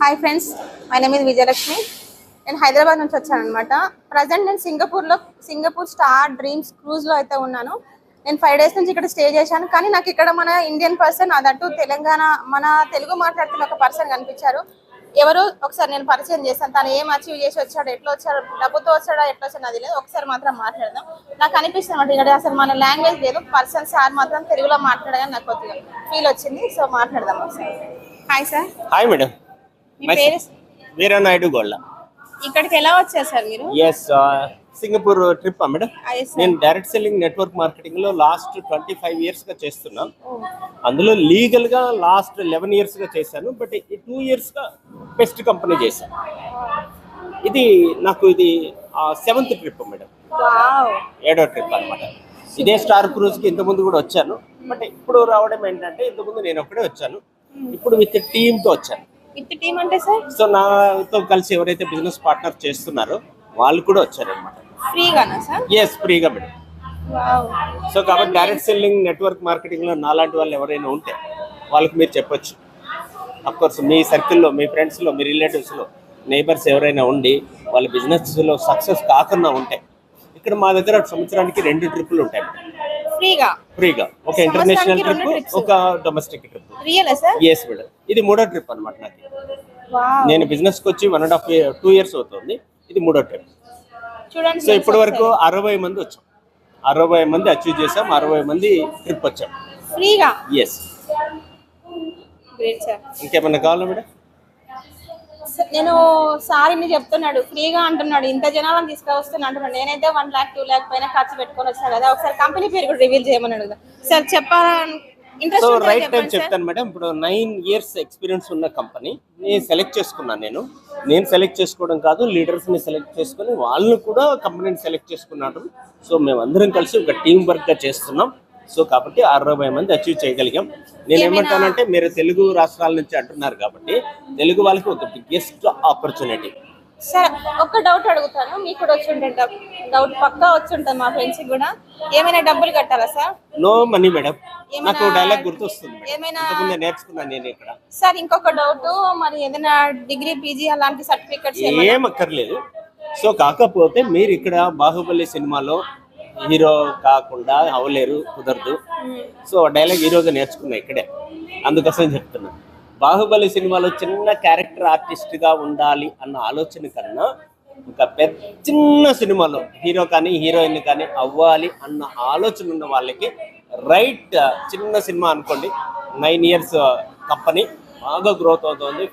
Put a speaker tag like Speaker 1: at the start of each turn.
Speaker 1: Hi friends, my name is Vijayalakshmi. నేను హైదరాబాద్ నుంచి వచ్చాను అనమాట. ప్రజెంట్ నేను సింగపూర్ స్టార్ డ్రీమ్స్ క్రూజ్లో అయితే ఉన్నాను. నేను 5 days నుంచి ఇక్కడ స్టే చేశాను. కానీ నాకు ఇక్కడ మన ఇండియన్ పర్సన్, అదట్టు తెలంగాణ, మన తెలుగు మాట్లాడుతున్న ఒక పర్సన్ కనిపించారు. ఎవరు ఒకసారి నేను పరిచయం చేస్తాను. తను ఏం అచీవ్ చేసి వచ్చాడు, ఎట్లా వచ్చాడు, డబ్బుతో వచ్చాడా, ఎట్లా వచ్చాడు అది లేదు. ఒకసారి మాత్రం మాట్లాడదాం. నాకు అనిపిస్తుంది అనమాట ఇక్కడ అసలు మన లాంగ్వేజ్ లేదు, పర్సన్ సార్ మాత్రం తెలుగులో మాట్లాడగానే నాకు కొద్దిగా ఫీల్ వచ్చింది. సో మాట్లాడదాం ఒకసారి. Hi sir.
Speaker 2: Hi madam.
Speaker 1: మీ పేరు?
Speaker 2: వీరనాయుడు గోళ్ళ.
Speaker 1: ఇక్కడికి ఎలా వచ్చారు సార్ మీరు?
Speaker 2: Yes, Singapore trip madam. నేను డైరెక్ట్ సెల్లింగ్ నెట్వర్క్ మార్కెటింగ్ లో లాస్ట్ 25 years గా చేస్తున్నాను. అందులో లీగల్ గా లాస్ట్ 11 years గా చేశాను. బట్ ఈ 2 years గా బెస్ట్ కంపెనీ చేశాను. ఇది నాకు 7th ట్రిప్ మేడం. 7వ ట్రిప్ అనమాట. ఇదే స్టార్ క్రూజ్ కి ఇంతకుముందు కూడా వచ్చాను. బట్ ఇప్పుడు రావడం ఏంటంటే, ఇంతకుముందు నేను ఒక్కడే వచ్చాను, ఇప్పుడు విత్ టీమ్ తో వచ్చాను.
Speaker 1: విత్ టీమ్ అంటే సార్?
Speaker 2: సో నాతో కలిసి ఎవరైతే బిజినెస్ పార్ట్నర్ చేస్తున్నారో వాళ్ళు కూడా వచ్చారనమాట.
Speaker 1: ఫ్రీగానా సార్?
Speaker 2: ఎస్, ఫ్రీగా మేడం. సో కాబట్టి డైరెక్ట్ సెల్లింగ్ నెట్వర్క్ మార్కెటింగ్ లో నాలాంటి వాళ్ళు ఎవరైనా ఉంటే వాళ్ళకి మీరు చెప్పొచ్చు. అఫ్కోర్స్ మీ సర్కిల్లో, మీ ఫ్రెండ్స్లో, మీ రిలేటివ్స్లో, నైబర్స్ ఎవరైనా ఉండి వాళ్ళ బిజినెస్లో సక్సెస్ కాకుండా ఉంటే, ఇక్కడ మా దగ్గర సంవత్సరానికి 2 ట్రిప్పులు ఉంటాయి ఫ్రీగా. ఒక ఇంటర్నేషనల్ ట్రిప్, ఒక డొమెస్టిక్ ట్రిప్. Yes madam. ఇది 3వ ట్రిప్ అనమాట నాకు. నేను బిజినెస్ కి వచ్చి 1.5-2 years అవుతుంది. ఇది 3వ ట్రిప్.
Speaker 1: చూడండి.
Speaker 2: సో ఇప్పటి వరకు 60 మంది వచ్చాం. 60 మంది అచీవ్ చేసాం. 60 మంది ట్రిప్ వచ్చాం
Speaker 1: ఫ్రీగా.
Speaker 2: ఎస్. ఇంకేమన్నా కావాలా మేడం?
Speaker 1: నేను సార్ ఇన్ని చెప్తున్నాడు, ఫ్రీగా అంటున్నాడు, ఇంత జనాలను తీసుకొస్తున్నా అంటున్నాడు. నేనైతే 1 lakh 2 lakh పైన ఖర్చు పెట్టుకొని వచ్చాను కదా. ఒకసారి కంపెనీ పేరు కూడా రివీల్ చేయమని అడుగుదా సార్? చెప్పాలని
Speaker 2: సో రైట్ టైం చెప్తాను మేడం. ఇప్పుడు 9 years ఎక్స్పీరియన్స్ ఉన్న కంపెనీ నేను సెలెక్ట్ చేసుకున్నాను. నేను సెలెక్ట్ చేసుకోవడం కాదు, లీడర్స్ని సెలెక్ట్ చేసుకుని వాళ్ళు కూడా కంపెనీని సెలెక్ట్ చేసుకున్నారు. సో మేమందరం కలిసి ఒక టీం వర్క్గా చేస్తున్నాం. సో కాబట్టి 60 మంది అచీవ్ చేయగలిగాం. నేను ఏమంటానంటే, మీరు తెలుగు రాష్ట్రాల నుంచి అంటున్నారు కాబట్టి తెలుగు వాళ్ళకి ఒక బిగ్గెస్ట్ ఆపర్చునిటీ.
Speaker 1: సార్ ఒక డౌట్ అడుగుతాను, మీకు కూడా వచ్చి ఉంటుంది డౌట్, పక్కా వచ్చి ఉంటుంది మా ఫ్రెండ్స్కి కూడా. ఏమైనా డబ్బులు కట్టాలా సార్?
Speaker 2: No money madam. నాకు డైలాగ్ గుర్తొస్తుంది, ఏమైనా నేర్చుకున్నాను నేను ఇక్కడ.
Speaker 1: సార్ ఇంకొక డౌట్, మరి ఏదైనా డిగ్రీ పీజీ అలాంటి సర్టిఫికెట్స్
Speaker 2: ఏం అక్కర్లేదు. సో కాకపోతే మీరు ఇక్కడ బాహుబలి సినిమాలో హీరో కాకుండా అవలేరు, కుదరదు. సో డైలాగ్ హీరోగా నేర్చుకున్నా ఇక్కడే, అందుకోసం చెప్తున్నా. బాహుబలి సినిమాలో చిన్న క్యారెక్టర్ ఆర్టిస్ట్గా ఉండాలి అన్న ఆలోచన కన్నా, ఒక చిన్న సినిమాలో హీరో కానీ హీరోయిన్ కానీ అవ్వాలి అన్న ఆలోచన ఉన్న వాళ్ళకి రైట్ చిన్న సినిమా అనుకోండి. 9 years కంపెనీ బాగా గ్రోత్ అవుతుంది.